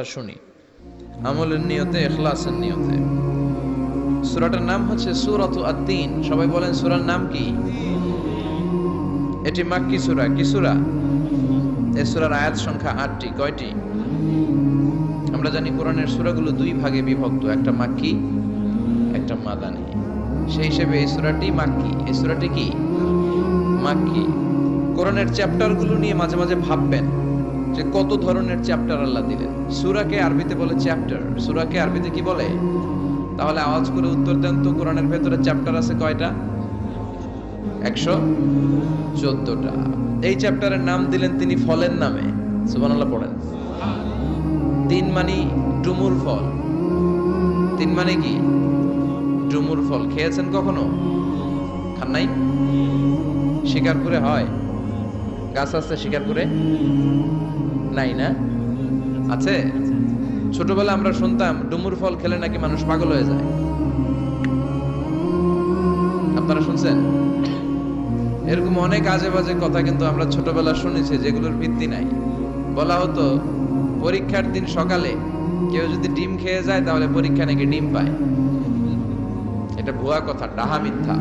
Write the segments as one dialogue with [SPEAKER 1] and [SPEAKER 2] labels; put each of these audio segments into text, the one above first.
[SPEAKER 1] শুনি আমলের নিয়তে, ইখলাসের নিয়তে। সূরাটার নাম হচ্ছে সূরাতু আত-তিন। সবাই বলেন সূরার নাম কি? এটি মাক্কি সূরা। কি সূরা? এই সূরার আয়াত সংখ্যা 8টি। কয়টি? আমরা জানি কোরআনের সূরাগুলো দুই ভাগে বিভক্ত, একটা মাক্কি, একটা মাদানী। সেই হিসেবে এই সূরাটি মাক্কি। এই সূরাটি কি? মাক্কি। কোরআনের চ্যাপ্টারগুলো নিয়ে মাঝে মাঝে ভাববেন যে কত ধরনের চ্যাপ্টার আল্লাহ দিলেন। সূরাকে আরবিতে বলে চ্যাপ্টার। সূরাকে আরবিতে কি বলে? তাহলে আওয়াজ করে উত্তর দেন তো, কোরআনের ভেতরে চ্যাপ্টার আছে কয়টা? 114টা। এই চ্যাপ্টারের নাম দিলেন তিনি ফলের নামে। সুবহানাল্লাহ পড়েন। তিন মানে ডুমুর ফল। তিন মানে কি? ডুমুর ফল। খেয়েছেন কখনো? খান নাই? শিকারপুরে হয়? গাছ আছে শিকারপুরে? নাই না? আছে? ছোটবেলা আমরা শুনতাম ডুমুর ফল খেলে নাকি মানুষ পাগল হয়ে যায়। আপনারা শুনছেন? এরকম অনেক আজে বাজে কথা কিন্তু আমরা ছোটবেলা শুনেছি, যেগুলোর ভিত্তি নাই। বলা হতো পরীক্ষার দিন সকালে কেউ যদি ডিম খেয়ে যায় তাহলে পরীক্ষা নাকি ডিম পায়। এটা ভুয়া কথা, ডাহা মিথ্যা।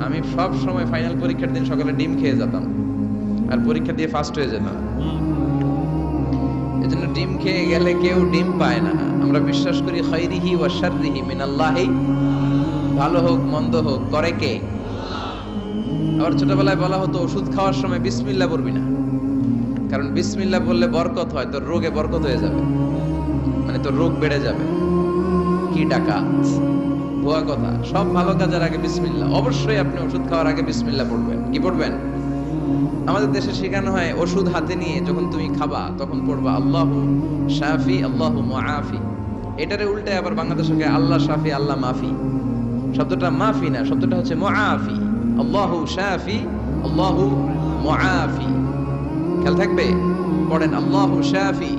[SPEAKER 1] আমি সব সময় ফাইনাল পরীক্ষার দিন সকালে ডিম খেয়ে যেতাম আর পরীক্ষা দিয়ে ফার্স্ট হয়ে যেতাম। এজন্য ডিম খেয়ে গেলে কেউ ডিম পায় না। আমরা বিশ্বাস করি খাইরিহি ওয়া শাররিহি মিনাল্লাহি, ভালো হোক মন্দ হোক করে কে? আবার ছোটবেলায় বলা হতো ওষুধ খাওয়ার সময় বিসমিল্লাহ বলবি না, কারণ বিসমিল্লাহ বললে বরকত হয়, তোর রোগে বরকত হয়ে যাবে, মানে তোর রোগ বেড়ে যাবে। কি ডাকাত, ভুয়া কথা। সব ভালো কাজের আগে বিসমিল্লাহ। অবশ্যই আপনি ওষুধ খাওয়ার আগে বিসমিল্লাহ পড়বেন। কি পড়বেন? আমাদের দেশে শেখানো হয় ওষুধ হাতে নিয়ে যখন তুমি খাবা তখন পড়বা আল্লাহু শাফি আল্লাহু মুআফি। এটারে উল্টে আবার বাংলাদেশে আল্লাহ শাফি আল্লাহ মাফি। শব্দটা মাফি না, শব্দটা হচ্ছে মুআফি। আল্লাহু শাফি আল্লাহু মুআফি। খেয়াল থাকবে, পড়েন আল্লাহু শাফি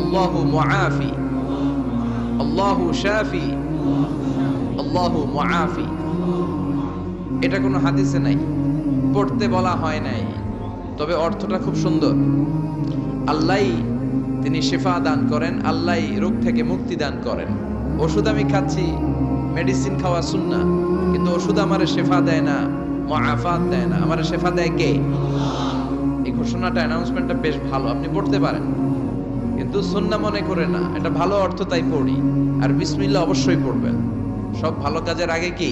[SPEAKER 1] আল্লাহু মুআফি, আল্লাহু শাফি আল্লাহু মুআফি। এটা কোনো হাদিসে নাই, পড়তে বলা হয় নাই, তবে অর্থটা খুব সুন্দর। আল্লাহই তিনি শিফা দান করেন, আল্লাহই রোগ থেকে মুক্তি দান করেন। ওষুধ আমি খাচ্ছি, মেডিসিন খাওয়া সুন্নাহ, কিন্তু ওষুধ আমারে শিফা দেয় না, মুআফাত দেয় না। আমারে শিফা দেয় কে? এই ঘোষণাটা, অ্যানাউন্সমেন্টটা বেশ ভালো, আপনি পড়তে পারেন, কিন্তু সুন্নাহ মনে করে না। এটা ভালো অর্থ, তাই পড়ি। আর বিসমিল্লাহ অবশ্যই পড়বেন। সব ভালো কাজের আগে কি?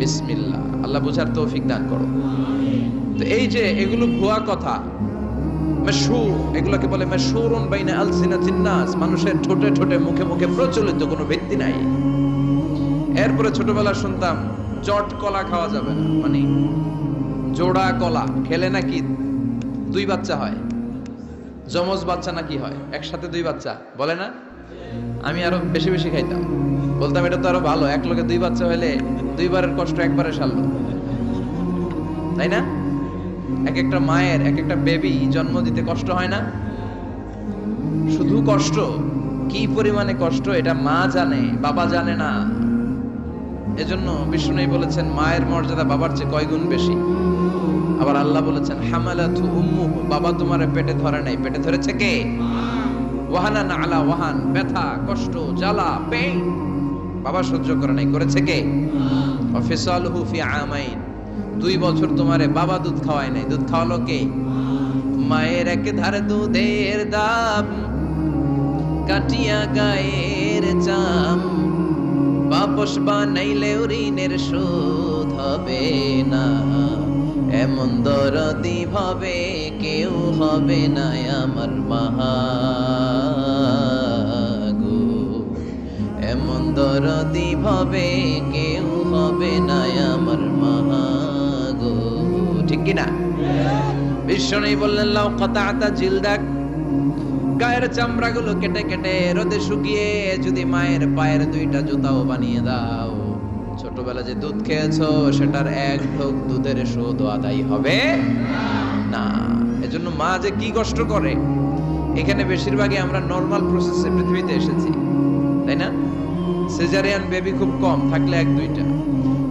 [SPEAKER 1] বিসমিল্লাহ। আল্লাহ বুঝার তৌফিক দান করো। তো এই যে এগুলো ভুয়া কথা, মাশহুর, এগুলোকে বলে মাশহুরুন বাইনা আলসিনাতিন নাস, মানুষের ঠোঁটে ঠোঁটে মুখে মুখে প্রচলিত, কোনো ভিত্তি নাই। এরপরে ছোটবেলা শুনতাম জট কলা খাওয়া যাবে না, মানে জোড়া কলা খেলে নাকি দুই বাচ্চা হয়। যমজ বাচ্চা নাকি হয়, একসাথে দুই বাচ্চা বলে না? আমি আরো বেশি বেশি খাইতাম, বলতাম এটা তো আরো ভালো, এক লোকে দুই বাচ্চা হলে দুইবারের কষ্ট একবারে সারলো, তাই না? এক একটা মায়ের এক একটা বেবি জন্ম দিতে কষ্ট হয় না? শুধু কষ্ট, কি পরিমাণে কষ্ট এটা মা জানে, বাবা জানে না। এজন্য বিষ্ণু বলেছেন মায়ের মর্যাদা বাবার চেয়ে কয় গুণ বেশি। আবার আল্লাহ বলেছেন হামালাতু উম্মুহু, বাবা তোমারে পেটে ধরে নাই, পেটে ধরেছে কে? ওয়াহানান আলা ওয়াহান, ব্যথা কষ্ট জ্বালা পেইন বাবা সহ্য করে নাই, করেছে কে? ওয়াফিসালুহু ফি আমাইন, 2 বছর তোমারে বাবা দুধ খাওয়ায় নাই, দুধ খাওয়ালো কে? মায়ের এক ধারে দুধের দাম, কাটিয়া গায়ের চাম, বাপস বানাইলে ঋণের শোধ হবে না, এমন দরদি ভাবে কেউ হবে না আমার মা গো, এমন দরদি ভাবে কেউ হবে না আমার মা গো। ঠিক কিনা? বিষ্ণু বললেন লাউ কাতাতা জিলদাক, গায়ের চামড়াগুলো কেটে কেটে রোদে শুকিয়ে যদি মায়ের পায়ের 2টা জুতাও বানিয়ে দাও, ছোটবেলা যে দুধ খেয়েছো সেটার এক ঢোক দুধের শোধ আদায় হবে না। এজন্য মা যে কি কষ্ট করে। এখানে বেশিরভাগই আমরা নরমাল প্রসেসে পৃথিবীতে এসেছি, তাই না? সিজারিয়ান বেবি খুব কম, থাকলে 1-2টা।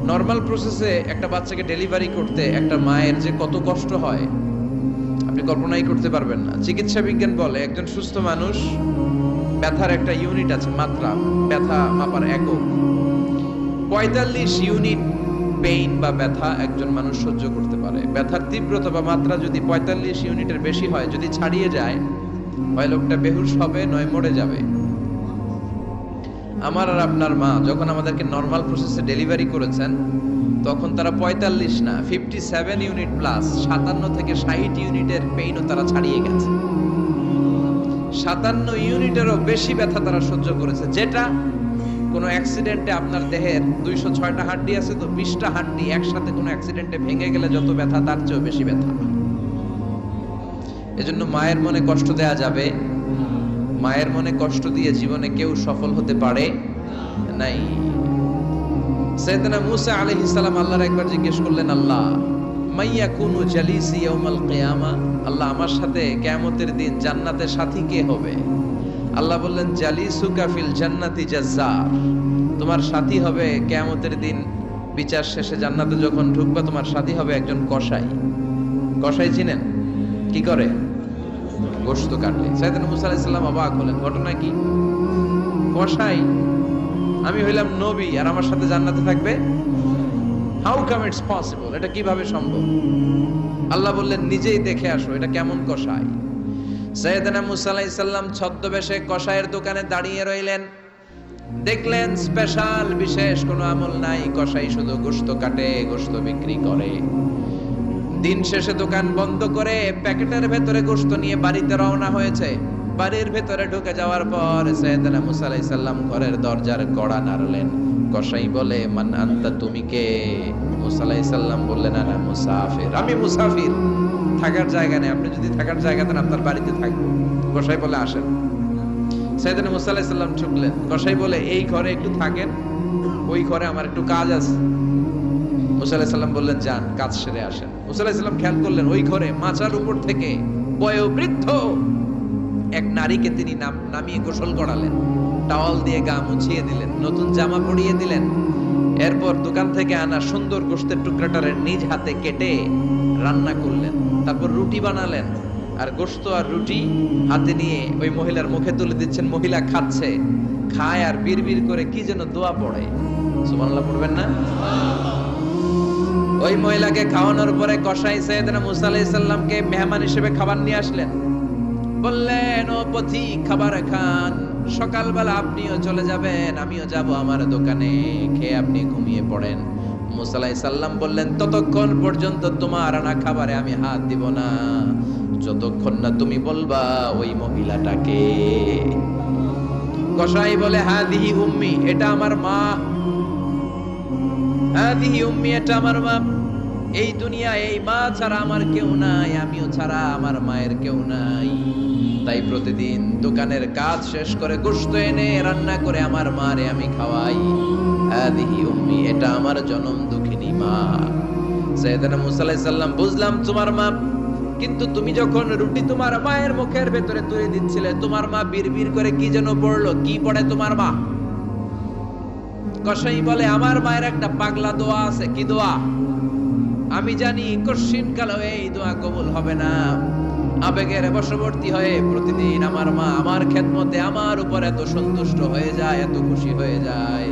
[SPEAKER 1] নরমাল প্রসেসে একটা বাচ্চাকে ডেলিভারি করতে একটা মায়ের যে কত কষ্ট হয় আপনি কল্পনাই করতে পারবেন না। চিকিৎসা বিজ্ঞান বলে একজন সুস্থ মানুষ ব্যথার একটা ইউনিট আছে, মাত্রা, ব্যথা মাপার একক। ৪৫ ইউনিট পেইন বা ব্যথা একজন মানুষ সহ্য করতে পারে। ব্যথার তীব্রতা বা মাত্রা যদি ৪৫ ইউনিটের বেশি হয়, যদি ছাড়িয়ে যায়, হয় লোকটা বেহুশ হবে, নয় মরে যাবে। আমার আর আপনার মা যখন আমাদেরকে নরমাল প্রসেসে ডেলিভারি করেছেন, তখন তারা ৪৫ না 57 ইউনিট প্লাস ৫৭ থেকে ৬০ ইউনিটের পেইনও তারা ছাড়িয়ে গেছে। ৫৭ ইউনিটেরও বেশি ব্যথা তারা সহ্য করেছে, যেটা কোনো অ্যাক্সিডেন্টে আপনার দেহের ২০৬টা হাড্ডি আছে তো ২০টা হাড্ডি একসাথে কোনো অ্যাক্সিডেন্টে ভেঙে গেলে যত ব্যথা, তার চেয়েও বেশি ব্যথা। এজন্য মায়ের মনে কষ্ট দেয়া যাবে? মায়ের মনে কষ্ট দিয়ে জীবনে কেউ সফল হতে পারে নাই। সাইয়েদনা মূসা আলাইহিস সালাম আল্লাহর একবার জিজ্ঞেস করলেন, আল্লাহ মাইয়াকুনু জালিসি ইয়াউমাল কিয়ামা, আল্লাহ আমার সাথে কিয়ামতের দিন জান্নাতে সাথী কে হবে? আল্লাহ বললেন, জালিসুকা ফিল জান্নাতি জাজ্জার, তোমার সাথী হবে কিয়ামতের দিন বিচার শেষে জান্নাতে যখন ঢুকবা, তোমার সাথী হবে একজন কসাই। কসাই চিনেন? কি করে? গোশত কাটে। সাইয়েদনা মূসা আলাইহিস সালাম অবাক হলেন, ঘটনা কি? কসাই? আমি হইলাম নবী আর আমার সাথে জান্নাতে থাকবে? How come it's possible? এটা কিভাবে সম্ভব? আল্লাহ বললেন, নিজেই দেখে আসো এটা কেমন কসাই। সাইয়েদনা মূসা আলাইহিস সালাম ছদ্মবেশে কসাইয়ের দোকানে দাঁড়িয়ে রইলেন। দেখলেন স্পেশাল বিশেষ কোনো আমল নাই, কসাই শুধু গোশত কাটে, গোশত বিক্রি করে। দিন শেষে দোকান বন্ধ করে প্যাকেটের ভেতরে গোশত নিয়ে বাড়িতে রওনা হয়েছে। বাড়ির ভেতরে ঢুকে যাওয়ার পর সাইয়েদনা মূসা আলাইহিস সালাম ঘরের দরজার কড়া নাড়লেন। কসাই বলে, মান আনতা, তুমি কে? মূসা আলাইহিস সালাম বললেন, আনা মুসাফির, আমি মুসাফির, থাকার জায়গা নেই, আপনি যদি থাকার জায়গা দেন আপনার বাড়িতে থাকবো। কসাই বলে, আসেন। সাইয়েদনা মূসা আলাইহিস সালাম ঢুকলেন। কসাই বলে, এই ঘরে একটু থাকেন, ওই ঘরে আমার একটু কাজ আছে। মূসা আলাইহিস সালাম বললেন, যান, কাজ সেরে আসেন। মূসা আলাইহিস সালাম খেয়াল করলেন ওই ঘরে মাচার উপর থেকে বয়োবৃদ্ধ এক নারীকে তিনি নামিয়ে গোসল করালেন, টাওয়াল দিয়ে গা মুছিয়ে দিলেন, নতুন জামা পরিয়ে দিলেন। এরপর দোকান থেকে আনা সুন্দর গোশতের টুকরাটারে নিজ হাতে কেটে রান্না করলেন। তারপর রুটি বানালেন, আর গোশত আর রুটি হাতে নিয়ে ওই মহিলার মুখে তুলে দিচ্ছেন। মহিলা খাচ্ছে, খায় আর বিড়বিড় করে কি যেন দোয়া পড়ে। সুবহানাল্লাহ পড়বেন না? ওই মহিলাকে খাওয়ানোর পরে কসাই সাইয়েদনা মূসা আলাইহিস সালামকে মেহমান হিসেবে খাবার নিয়ে আসলেন। বললেন, ও পথিক, খাবার খান, সকালবেলা আপনিও চলে যাবেন, আমিও যাব আমার দোকানে, খেয়ে আপনি ঘুমিয়ে পড়েন। মূসা আলাইহিস সালাম বললেন, ততক্ষণ পর্যন্ত তোমার আনা খাবারে আমি হাত দিব না, যতক্ষণ না তুমি বলবা ওই মহিলাটাকে। কসাই বলে, হাদিহি উম্মি, এটা আমার মা। হাদিহি উম্মি, এটা আমার মা। এই দুনিয়ায় এই মা ছাড়া আমার কেউ নাই, আমিও ছাড়া আমার মায়ের কেউ নাই। তাই প্রতিদিন দোকানের কাজ শেষ করে গোশত এনে রান্না করে আমার মারে আমি খাওয়াই। হাদিহি উম্মি, এটা আমার জনম দুঃখিনী মা। সাইয়েদনা মূসা আলাইহিস সালাম, বুঝলাম তোমার মা, কিন্তু তুমি যখন রুটি তোমার মায়ের মুখের ভেতরে তুলে দিচ্ছিলে, তোমার মা বিড়বিড় করে কি যেন পড়লো, কি পড়ে তোমার মা? কসাই বলে, আমার মায়ের একটা পাগলা দোয়া আছে। কি দোয়া? আমি জানি কশিন কালো এই দোয়া কবুল হবে না। আবেগের বশবর্তী হয়ে প্রতিদিন আমার মা আমার খেদমতে আমার উপর এত সন্তুষ্ট হয়ে যায়, এত খুশি হয়ে যায়।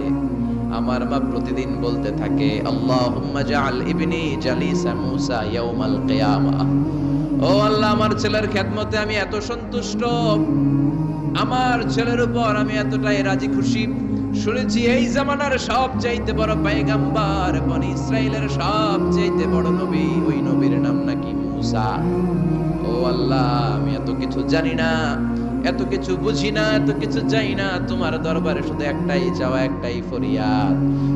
[SPEAKER 1] আমার মা প্রতিদিন বলতে থাকে, আল্লাহুম্মা জাআল ইবনি জালিসা মূসা ইয়াউমাল কিয়ামা। ও আল্লাহ, আমার ছেলের খেদমতে আমি এত সন্তুষ্ট, আমার ছেলের উপর আমি এতটাই রাজি খুশি। শুনেছি এই জামানার সবচাইতে বড় পয়গম্বর, বনি ইসরাইলের সবচাইতে বড় নবী, ওই নবীর নাম নাকি মূসা। ও আল্লাহ, আমি এত কিছু জানি না, এত কিছু বুঝি না, এত কিছু জানি না, তোমার দরবারে শুধু একটাই চাওয়া, একটাই ফরিয়াদ,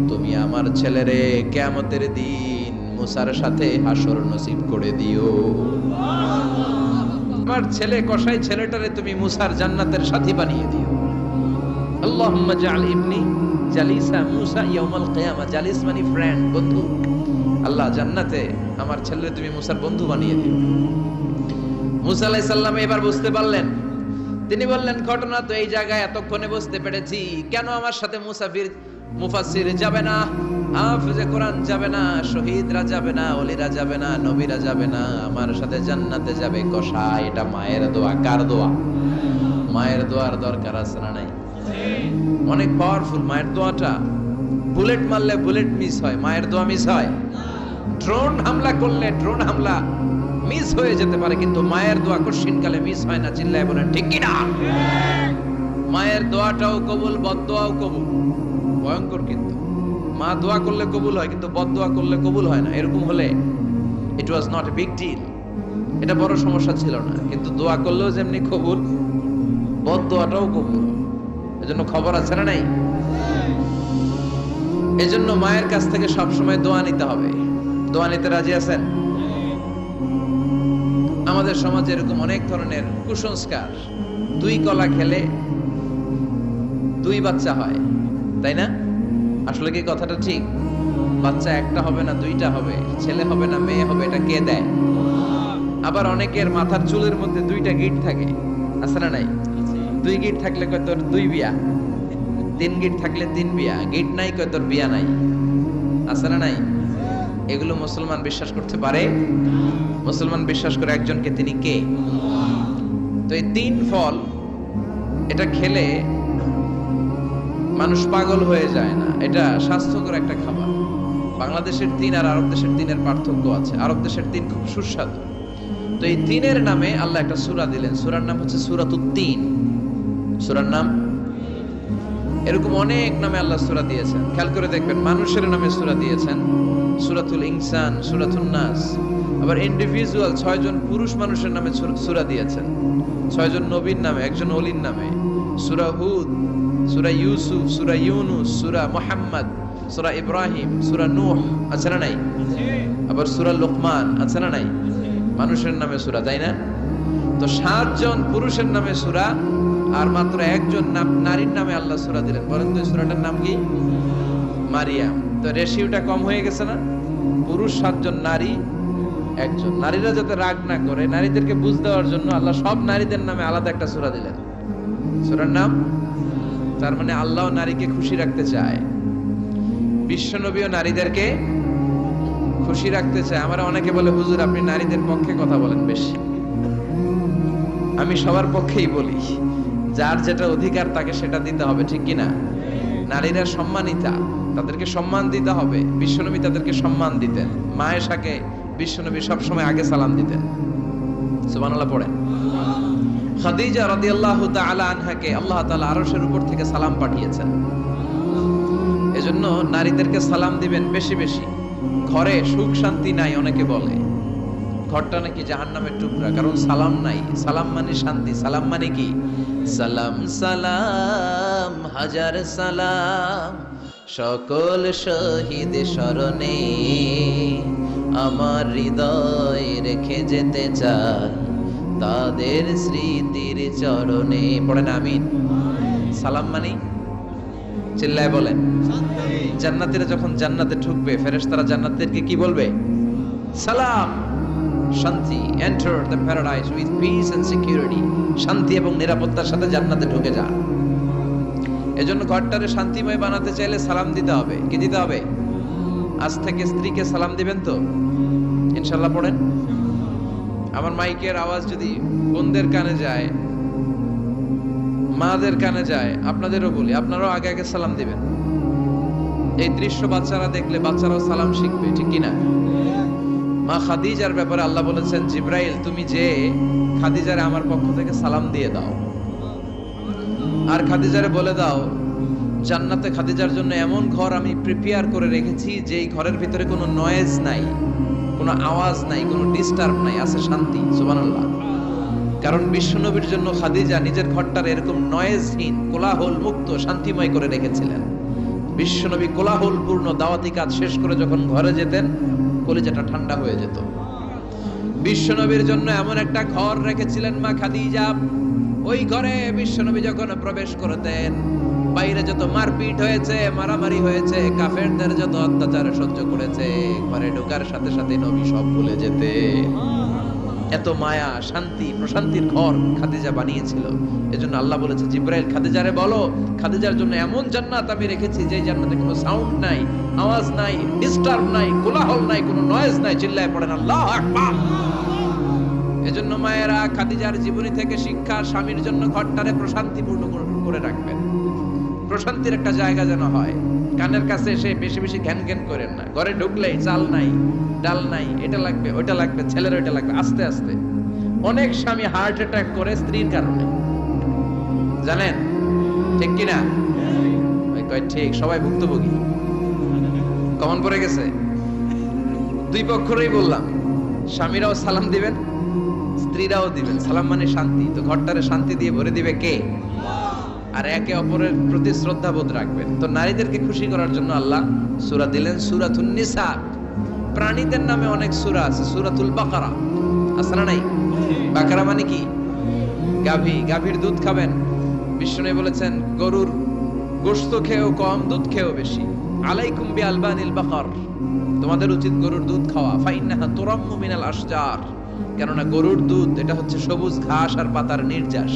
[SPEAKER 1] তুমি আমার ছেলেরে কিয়ামতের দিন মূসার সাথে হাসর নসিব করে দিও। আমার ছেলে কসাই ছেলেটারে তুমি মূসার জান্নাতের সাথী বানিয়ে দিও। আল্লাহুম্মা জাআল ইবনি জালিসা মূসা ইয়াউমাল কিয়ামা। জালিস মানে ফ্রেন্ড, বন্ধু। আল্লাহ, জান্নাতে আমার ছেলেরে তুমি মূসার বন্ধু বানিয়ে দিও। মূসা আলাইহিস সালাম এবার বুঝতে পারলেন। তিনি বললেন, ঘটনা তো এই জায়গায় এতক্ষণে বুঝতে পেরেছি, কেন আমার সাথে মুফাসসির যাবে না? হাফেজে কোরআন যাবে না, শহীদরা যাবে না, ওলিরা যাবে না, নবীরা যাবে না, আমার সাথে জান্নাতে যাবে কসাই। এটা মায়ের দোয়া। কার দোয়া? মায়ের দোয়ার দরকার আছে না নাই? অনেক পাওয়ারফুল মায়ের দোয়াটা। বুলেট মারলে বুলেট মিস হয়, মায়ের দোয়া মিস হয়? ড্রোন হামলা করলে ড্রোন হামলা মিস হয়ে যেতে পারে, কিন্তু মায়ের দোয়া কঠিনকালে মিস হয় না। চিল্লায় বলেন ঠিক কি না? মায়ের দোয়াটাও কবুল, বদদোয়াও কবুল। ভয়ঙ্কর কিন্তু। মা দোয়া করলে কবুল হয়, কিন্তু বদদোয়া করলে কবুল হয় না। এরকম হলে it was not a big deal, এটা বড় সমস্যা ছিল না। কিন্তু দোয়া করলেও যেমনি কবুল, বদদোয়াটাও কবুল। এজন্য খবর আছে না নাই? এজন্য মায়ের কাছ থেকে সবসময় দোয়া নিতে হবে। দোয়া নিতে রাজি আছেন? আমাদের সমাজে এরকম অনেক ধরনের কুসংস্কার। 2 কলা খেলে 2 বাচ্চা হয়, তাই না? আসলে কি কথাটা ঠিক? বাচ্চা একটা হবে না, 2টা হবে, ছেলে হবে না মেয়ে হবে, এটা কে দেয়? আবার অনেকের মাথার চুলের মধ্যে 2টা গিট থাকে, আছে না নাই? 2 গিট থাকলে কয় তোর 2 বিয়া, 3 গিট থাকলে 3 বিয়া, গিট নাই কয় তোর বিয়া নাই, আছে না নাই? এগুলো মুসলমান বিশ্বাস করতে পারে? মুসলমান বিশ্বাস করে একজনকে, তিনি কে? তো এই 3 ফল এটা খেলে মানুষ পাগল হয়ে যায় না, এটা স্বাস্থ্যকর একটা খাবার। বাংলাদেশের 3 আর আরব দেশের 3-এর পার্থক্য আছে। আরব দেশের 3 খুব সুস্বাদু। তো এই 3-এর নামে আল্লাহ একটা সূরা দিলেন। সূরার নাম হচ্ছে সূরাতুত তিন। সূরার নাম এরকম অনেক নামে আল্লাহ সূরা দিয়েছেন। খেয়াল করে দেখবেন, মানুষের নামে সূরা দিয়েছেন, সূরাতুল ইনসান, সূরাতুন নাস। আবার ইন্ডিভিজুয়াল 6 জন পুরুষ মানুষের নামে সূরা দিয়েছেন, 6 জন নবীর নামে, একজন ওলির নামে। সূরা হুদ, সূরা ইউসুফ, সূরা ইউনুস, সূরা মুহাম্মদ, সূরা ইব্রাহিম, সূরা নূহ, আছে না নাই? আবার সূরা লোকমান, আছে না নাই? মানুষের নামে সূরা, তাই না? তো 7 জন পুরুষের নামে সূরা, আর মাত্র 1 জন নারীর নামে আল্লাহ সূরা দিলেন। বলেন তো সূরাটার নাম কি? মারিয়াম। তো রেশিওটা কম হয়ে গেছে না? পুরুষ 7 জন, নারী 1 জন। নারীরা যাতে রাগ না করে, নারীদেরকে বুঝ দেওয়ার জন্য আল্লাহ সব নারীদের নামে আলাদা একটা সূরা দিলেন। সূরার নাম, তার মানে আল্লাহ নারীকে খুশি রাখতে চায়, বিশ্বনবীও নারীদেরকে খুশি রাখতে চায়। আমরা অনেকে বলে, হুজুর আপনি নারীদের পক্ষে কথা বলেন বেশি। আমি সবার পক্ষেই বলি, যার যেটা অধিকার তাকে সেটা দিতে হবে, ঠিক কিনা? নারীরা সম্মানিতা, তাদেরকে সম্মান দিতে হবে। বিশ্বনবী তাদেরকে সম্মান দিতেন। মা আয়েশাকে বিশ্বনবী সবসময় আগে সালাম দিতেন। সুবহানাল্লাহ পড়েন। খাদিজা রাদিয়াল্লাহু তাআলা আনহাকে আল্লাহ তাআলা আরশের উপর থেকে সালাম পাঠিয়েছেন। এজন্য নারীদেরকে সালাম দিবেন বেশি বেশি। ঘরে সুখ শান্তি নাই, অনেকে বলে ঘরটা নাকি জাহান্নামের টুকরা, কারণ সালাম নাই। সালাম মানে শান্তি। সালাম মানে কি? সালাম সালাম হাজার সালাম সকল শহীদ স্মরণে, আমার হৃদয় রেখে যেতে চাই তাদের স্মৃতির চরণে। পড়েন আমিন। সালাম মানে, চিল্লায় বলেন। জান্নাতীরা যখন জান্নাতে ঢুকবে, ফেরেশতারা জান্নাতীদেরকে কি বলবে? সালাম, শান্তি। Enter the paradise with peace and security. শান্তি এবং নিরাপত্তার সাথে জান্নাতে ঢুকে যান। এজন্য ঘরটারে শান্তিময় বানাতে চাইলে সালাম দিতে হবে। কি দিতে হবে? আজ থেকে স্ত্রীকে সালাম দিবেন তো ইনশাআল্লাহ। পড়েন। আমার মাইকের আওয়াজ যদি বোনদের কানে যায়, মাদের কানে যায়, আপনাদেরও বলি, আপনারাও আগে আগে সালাম দিবেন। এই দৃশ্য বাচ্চারা দেখলে বাচ্চারাও সালাম শিখবে, ঠিক কিনা? মা খাদিজার ব্যাপারে আল্লাহ বলেছেন, জিব্রাইল তুমি যে খাদিজারে আমার পক্ষ থেকে সালাম দিয়ে দাও, আর খাদিজারে বলে দাও জান্নাতে খাদিজার জন্য এমন ঘর আমি প্রিপেয়ার করে রেখেছি যে এই ঘরের ভিতরে কোনো নয়েজ নাই, কোনো আওয়াজ নাই, কোনো ডিস্টার্ব নাই, আছে শান্তি। সুবহানাল্লাহ। কারণ বিশ্বনবীর জন্য খাদিজা নিজের ঘরটার এরকম নয়েজহীন, কোলাহল মুক্ত, শান্তিময় করে রেখেছিলেন। বিশ্বনবী কোলাহলপূর্ণ দাওয়াতি কাজ শেষ করে যখন ঘরে যেতেন, কলিজাটা ঠান্ডা হয়ে যেত। বিশ্বনবীর জন্য এমন একটা ঘর রেখেছিলেন মা খাদিজা, ওই ঘরে বিশ্বনবী যখন প্রবেশ করতেন, বাইরে যত মারপিট হয়েছে, মারামারি হয়েছে, কাফেরদের যত অত্যাচার সহ্য করেছে, ঘরে ঢোকার সাথে সাথে নবী সব ভুলে যেতে। এত মায়া, শান্তি, প্রশান্তির ঘর খাদিজা বানিয়েছিল। এজন্য আল্লাহ বলেছে, জিব্রাইল খাদিজারে বলো, খাদিজার জন্য এমন জান্নাত আমি রেখেছি যে জান্নাতে কোনো সাউন্ড নাই, আওয়াজ নাই, ডিস্টার্ব নাই, কোলাহল নাই, কোনো নয়েজ নাই। চিল্লায় পড়েন আল্লাহু আকবার। এজন্য মায়েরা খাদিজার জীবনী থেকে শিক্ষা, স্বামীর জন্য ঘরটারে প্রশান্তিপূর্ণ করে রাখবেন। প্রশান্তির একটা জায়গা যেন হয়। কানের কাছে এসে বেশি বেশি ঘ্যান ঘ্যান করেন না। ঘরে ঢুকলেই চাল নাই, ডাল নাই, এটা লাগবে, ওইটা লাগবে, ছেলের ওইটা লাগবে। আস্তে আস্তে অনেক স্বামী হার্ট অ্যাটাক করে স্ত্রীর কারণে, জানেন ঠিক কিনা? ঠিক, সবাই ভুক্তভোগী। কমন পড়ে গেছে। দুই পক্ষেরই বললাম, স্বামীরাও সালাম দিবেন, স্ত্রীরাও দিবেন। সালাম মানে শান্তি, তো ঘরটারে শান্তি দিয়ে ভরে দিবে কে? আর একে অপরের প্রতি শ্রদ্ধাবোধ রাখবেন। তো নারীদেরকে খুশি করার জন্য আল্লাহ সূরা দিলেন, সূরাতুন নিসা। প্রাণীদের নামে অনেক সূরা আছে, সূরাতুল বাকারা আছে না নাই? বাকারা মানে কি? গাভী। গাভীর দুধ খাবেন। বিষ্ণু বলেছেন, গরুর গোশত খেয়েও কম, দুধ খেয়েও বেশি। আলাইকুম বিআলবানিল বাকার, তোমাদের উচিত গরুর দুধ খাওয়া। ফাইন্নাহা তুরাম্মু মিনাল আশজার, কেননা গরুর দুধ এটা হচ্ছে সবুজ ঘাস আর পাতার নির্যাস।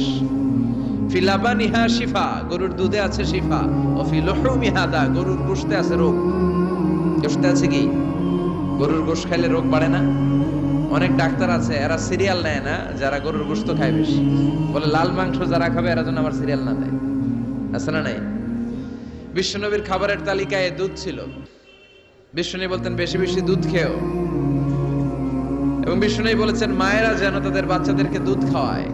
[SPEAKER 1] ফি লাবানিহা শিফা, গরুর দুধে আছে শিফা। ও ফি লুহুমিহা দা, গরুর গোশতে আছে রোগ। গোশতে আছে কি? গরুর গোশত খাইলে রোগ বাড়ে না? অনেক ডাক্তার আছে, এরা সিরিয়াল নেয় না, যারা গরুর গোশত খায় বেশি। বলে লাল মাংস যারা খাবে এরা যেন আবার সিরিয়াল না দেয়। আছে না নাই? বিশ্বনবীর খাবারের তালিকায় দুধ ছিল। বিশ্বনবী বলতেন, বেশি বেশি দুধ খেও। এবং বিশ্বনবী বলেছেন, মায়েরা যেন তাদের বাচ্চাদেরকে দুধ খাওয়ায়।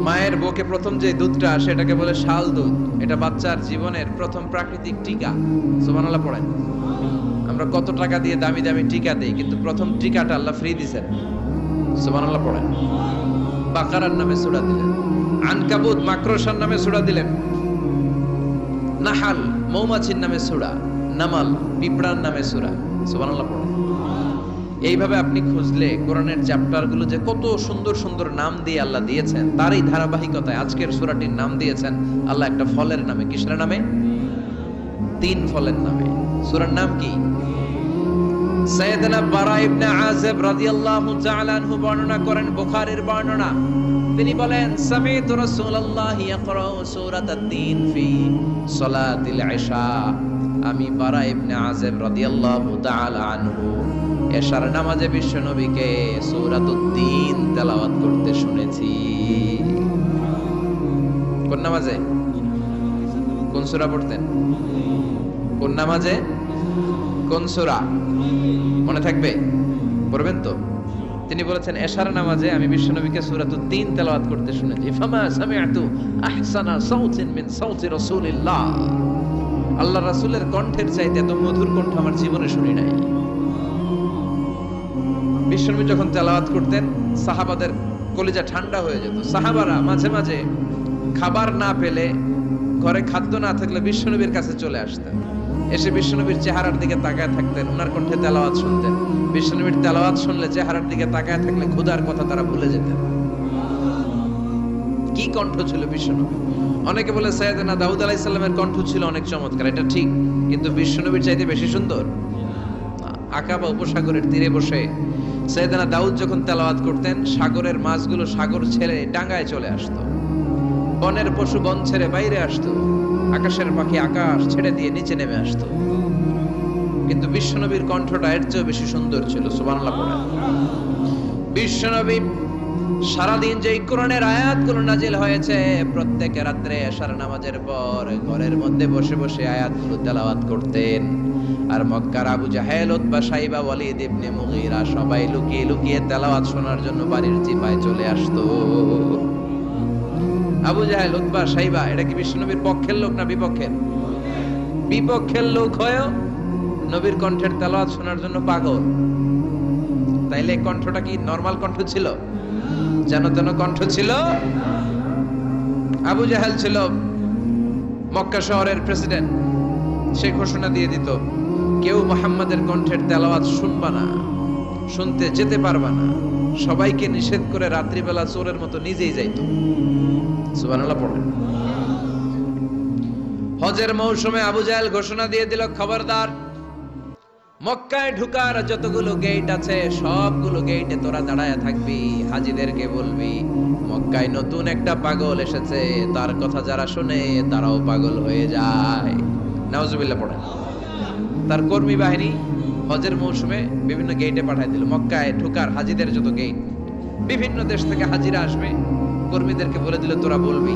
[SPEAKER 1] মায়ের বুকে প্রথম যে দুধটা আসে এটাকে বলে শাল দুধ। এটা বাচ্চার জীবনের প্রথম প্রাকৃতিক টিকা। সুবহানাল্লাহ পড়েন। আমরা কত টাকা দিয়ে দামি দামি টিকা দেই, কিন্তু প্রথম টিকাটা আল্লাহ ফ্রি দিয়েছেন। সুবহানাল্লাহ পড়েন। বাকারার নামে সূরা দিলেন, আনকাবুত মাকড়সার নামে সূরা দিলেন, নাহাল মৌমাছির নামে সূরা, নামাল পিঁপড়ার নামে সূরা। সুবহানাল্লাহ পড়েন। এইভাবে আপনি খুঁজলে কোরআনের চ্যাপ্টার গুলো যে কত সুন্দর সুন্দর নাম দিয়ে আল্লাহ দিয়েছেন, তারই ধারাবাহিকতায় আজকের সূরাটির নাম দিয়েছেন আল্লাহ একটা ফলের নামে। কিসের নামে? 3 ফলের নামে। সূরার নাম কি? সাইয়েদনা বারা ইবনে আযিব রাদিয়াল্লাহু তাআলা আনহু বর্ণনা করেন, বুখারীর বর্ণনা। তিনি বলেন, সামি'তু রাসূলুল্লাহ ইয়াকরাউ সূরাতাত তিন ফি সালাতিল ইশা। আমি বারা ইবনে আযিব রাদিয়াল্লাহু তাআলা আনহু এশার নামাজে বিশ্ব নবীকে সূরাতুত তিন তেলাওয়াত করতে শুনেছি। কোন নামাজে? কোন সূরা পড়তেন? কোন নামাজে? কোন সূরা? মনে থাকবে? পড়বেন তো? তিনি বলেছেন, এশার নামাজে আমি বিশ্ব নবীকে সূরাতুত তিন তেলাওয়াত করতে শুনেছি। ফামা সামি'তু আহসানা সাউতিন মিন সাউতি রাসূলিল্লাহ। আল্লাহর রাসূলের কণ্ঠের চাইতে এত মধুর কণ্ঠ আমার জীবনে শুনি নাই। বিশ্বনবী যখন তেলাওয়াত করতেন, সাহাবাদের কলিজা ঠান্ডা হয়ে যেত। সাহাবারা মাঝে মাঝে খাবার না পেলে, ঘরে খাদ্য না থাকলে বিশ্বনবীর কাছে চলে আসতেন। এসে বিশ্বনবীর চেহারার দিকে তাকায় থাকতেন, ওনার কণ্ঠে তেলাওয়াত শুনতেন। বিশ্বনবীর তেলাওয়াত শুনলে চেহারার দিকে তাকায় থাকলে ক্ষুধার কথা তারা ভুলে যেতেন। কি কণ্ঠ ছিল বিশ্বনবী! অনেকে বলে সাইয়েদনা দাউদ আলাইহিস সালামের কণ্ঠ ছিল অনেক চমৎকার, এটা ঠিক, কিন্তু বিশ্বনবীর চাইতে বেশি সুন্দর। আকাবা উপসাগরের তীরে বসে সাইয়েদনা দাউদ যখন তেলাওয়াত করতেন, সাগরের মাছগুলো সাগর ছেড়ে ডাঙায় চলে আসতো, বনের পশু বন ছেড়ে বাইরে আসতো, আকাশের পাখি আকাশ ছেড়ে দিয়ে নিচে নেমে আসতো। কিন্তু বিশ্বনবীর কণ্ঠটা এর চেয়ে বেশি সুন্দর ছিল। সুবহানাল্লাহ পড়েন। বিশ্বনবী সারাদিন যে কোরআনের আয়াতগুলো নাজিল হয়েছে, প্রত্যেক রাত্রে এশার নামাজের পর ঘরের মধ্যে বসে বসে আয়াতগুলো তেলাওয়াত করতেন। আর মক্কার আবু জাহেল, উতবা, সাইবা, ওয়ালিদ ইবনে মুগীরা সবাই লুকিয়ে লুকিয়ে তেলাওয়াত শোনার জন্য বাড়ির চিপায় চলে আসতো। আবু জাহেল, উতবা, সাইবা এটা কি বিশ্বনবীর পক্ষের লোক না বিপক্ষের? বিপক্ষের লোক হয়েও নবীর কণ্ঠের তেলাওয়াত শোনার জন্য পাগল। তাইলে কণ্ঠটা কি নরমাল কণ্ঠ ছিল? যেন তেন কণ্ঠ ছিল? আবু জাহেল ছিল মক্কা শহরের প্রেসিডেন্ট। সে ঘোষণা দিয়ে দিত, কেউ মুহাম্মাদের কণ্ঠের তেলাওয়াত শুনবা না, শুনতে যেতে পারবা না। সবাইকে নিষেধ করে রাত্রিবেলা চোরের মতো নিজেই যাইতো। সুবহানাল্লাহ পড়েন। হজের মৌসুমে আবু জাহেল ঘোষণা দিয়ে দিল, খবরদার, মক্কায় ঢুকার যতগুলো গেট আছে সবগুলো গেটে তোরা দাঁড়ায় থাকবি, হাজিদেরকে বলবি মক্কায় নতুন একটা পাগল এসেছে, তার কথা যারা শুনে তারাও পাগল হয়ে যায়। নাউজুবিল্লাহ পড়ে। তার কর্মী বাহিনী হজের মৌসুমে বিভিন্ন গেটে পাঠায় দিল। মক্কায় ঢুকার হাজিদের যত গেট, বিভিন্ন দেশ থেকে হাজিরা আসবে, কর্মীদেরকে বলে দিল তোরা বলবি